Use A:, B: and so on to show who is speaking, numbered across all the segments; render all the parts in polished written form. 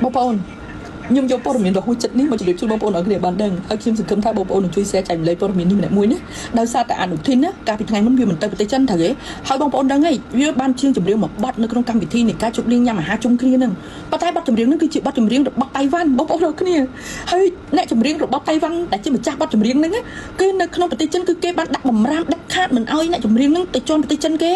A: บปอนยมโยปอร์มินเราหัวจัดนี่มาจะเรียกช่วยบปอนอะไรบ้างดังเอาคิมสังคมท่าบปอนช่วยแชร์ใจเลยปอร์มินนี่มันเนี่ยมวยเนี่ยดาวซาแต่อ่านอุทินนะการพิจารณามันเวียนเหมือนเตยปฏิจันเถอะให้บปอนดังไงวิวบ้านเชียงจำเรียงหมกบัดในกรงกรรมวิธีเนี่ยการจุดเรียงยามหาจุ่มคลีนึงปะไตบัดจำเรียงนั่นคือจีบัดจำเรียงบัดไต้หวันบปอนเราเนี่ยเฮ้ยเนี่ยจำเรียงบัดไต้หวันแต่จีมันจ้าบัดจำเรียงนั่นไงก็ในขนมปฏิจันคือเก็บบัดดักบ่มรามดักคาดเหมือนเอาเนี่ยจำเรียงนั่นติดจนปฏิจันเก้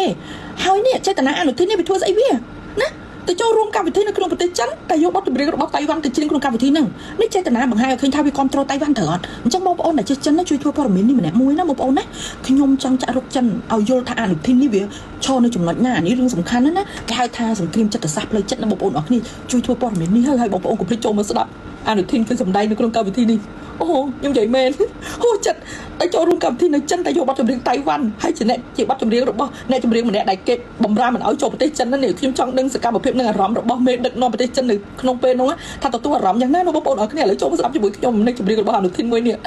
A: เฮ้ยเนี่ยใช่แต่นะอ่านอุทินเนี่ยไปทัวร์ไอเวียนะแต่โจรวมการวิธีในกรุงประเทศจันแต่ยกบัตรเบรกบัตรไต้หวันแต่จีนกรุงการวิธีนึงนี่เจตนาบางให้เคยทำวิคอนโทรไต้หวันเถิดจังบอกว่าโอนแต่จันนั่นช่วยทั่วพอร์มินนี่มันเนี่ยมวยนะบอกโอนนะขยมจังจะรบจันเอาโยธาอ่านที่นี่เวียชอในจุดหน้านี่เรื่องสำคัญนะไปให้ทางสงครามจัดซับเลยจัดนะบอกโอนออกนี่ช่วยทั่วพอร์มินนี่ให้บอกโอนกับพระโจมาสดับอ่านที่คือสำได้ในกรุงการวิธีนี่โอ้โหยังใหญ่แมนโอ้จัดแต่โจรวมการวิธีในจันแต่ยกบัตรเบรกไต้หวันให้จีนเนี่ยจีบัตรเบรกหรือบ่เนี่ยจำเรียงมันเนี่ยได้เก็บบำรามันเอาโจประเทศจันนั่นเนี่ยขยมจังดึงสกัดประเภทนึงอารมณ์หรือบ่เมดึกนอนประเทศจันหนึ่งขนมเป็นน้องนะถ้าตัวรำอย่างนั้นเราบอกเอาเนี่ยเลยโจมาสับจมูกขยมในจำเรียงกับบ้านหรือทิ้งไว้เนี่ย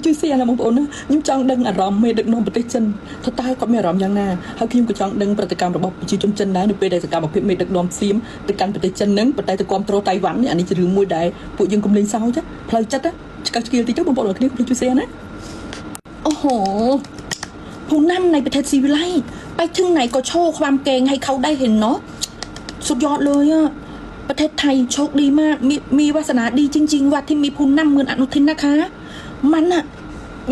A: จุยเสียนะมองปนนะยิ่งจังดังอารมณ์ไม่ดึกนอนประเทศจันถ้าตายก็ไม่อารมณ์อย่างน่าเขาคิดว่าจังดังปฏิกรรมระบบจีจนจันนะในปีใดสกรรมแบบไม่ดึกนอนซีมแต่การประเทศจันนั้นประเทศตะกอมโตไต้หวันเนี่ยอันนี้จะเรื่องมวยได้พวกยังกำลังเศร้าจ้ะพลายจัดนะการสกิลที่เจ้าบอลบอกนี่จุยเสียนะโอ้โหผู้นำในประเทศซีวิไลไปถึงไหนก็โชว์ความเก่งให้เขาได้เห็นเนาะสุดยอดเลยอะประเทศไทยโชคดีมากมีวาสนาดีจริงๆว่าที่มีผู้นำเหมือนอนุทินนะคะมันอะ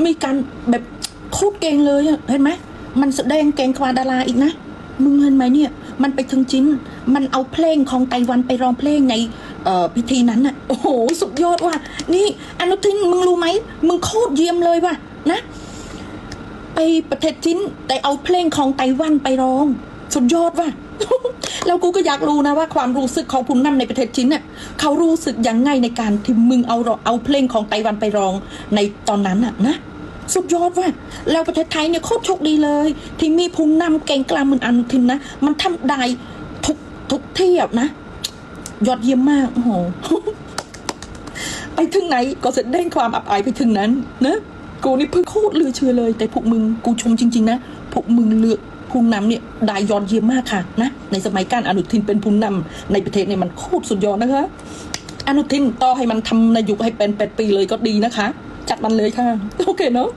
A: มีการแบบโคตรเก่งเลยอะเห็นไหมมันแสดงเก่งกว่าดาราอีกนะมึงเห็นไหมเนี่ยมันไปถึงจีนมันเอาเพลงของไต้หวันไปร้องเพลงในพิธีนั้นอะโอ้โหสุดยอดว่ะนี่อนุทินมึงรู้ไหมมึงโคตรเยี่ยมเลยว่ะนะไปประเทศจีนแต่เอาเพลงของไต้หวันไปร้องสุดยอดว่ะแล้วกูก็อยากรู้นะว่าความรู้สึกของผู้นำในประเทศจีนเนี่ยเขารู้สึกยังไงในการที่มึงเอาเพลงของไต้หวันไปร้องในตอนนั้นอะนะสุดยอดว่ะแล้วประเทศไทยเนี่ยโคตรโชคดีเลยที่มีผู้นำเก่งกล้าเหมือนอนุทินนะมันทำได้ทุกเที่ยวนะยอดเยี่ยมมากโอ้โหไปถึงไหนก็แสดงความอับอายไปถึงนั้นนะกูนี่เพิ่งโคตรลือเชื่อเลยแต่พวกมึงกูชมจริงๆนะพวกมึงเลือกผู้นำเนี่ยได้ยอดเยี่ยมมากค่ะนะในสมัยการอนุทินเป็นผู้นำในประเทศเนี่ยมันโคตรสุดยอดนะคะอนุทินต่อให้มันทำนายกให้เป็น8 ปีเลยก็ดีนะคะจัดมันเลยค่ะโอเคเนาะ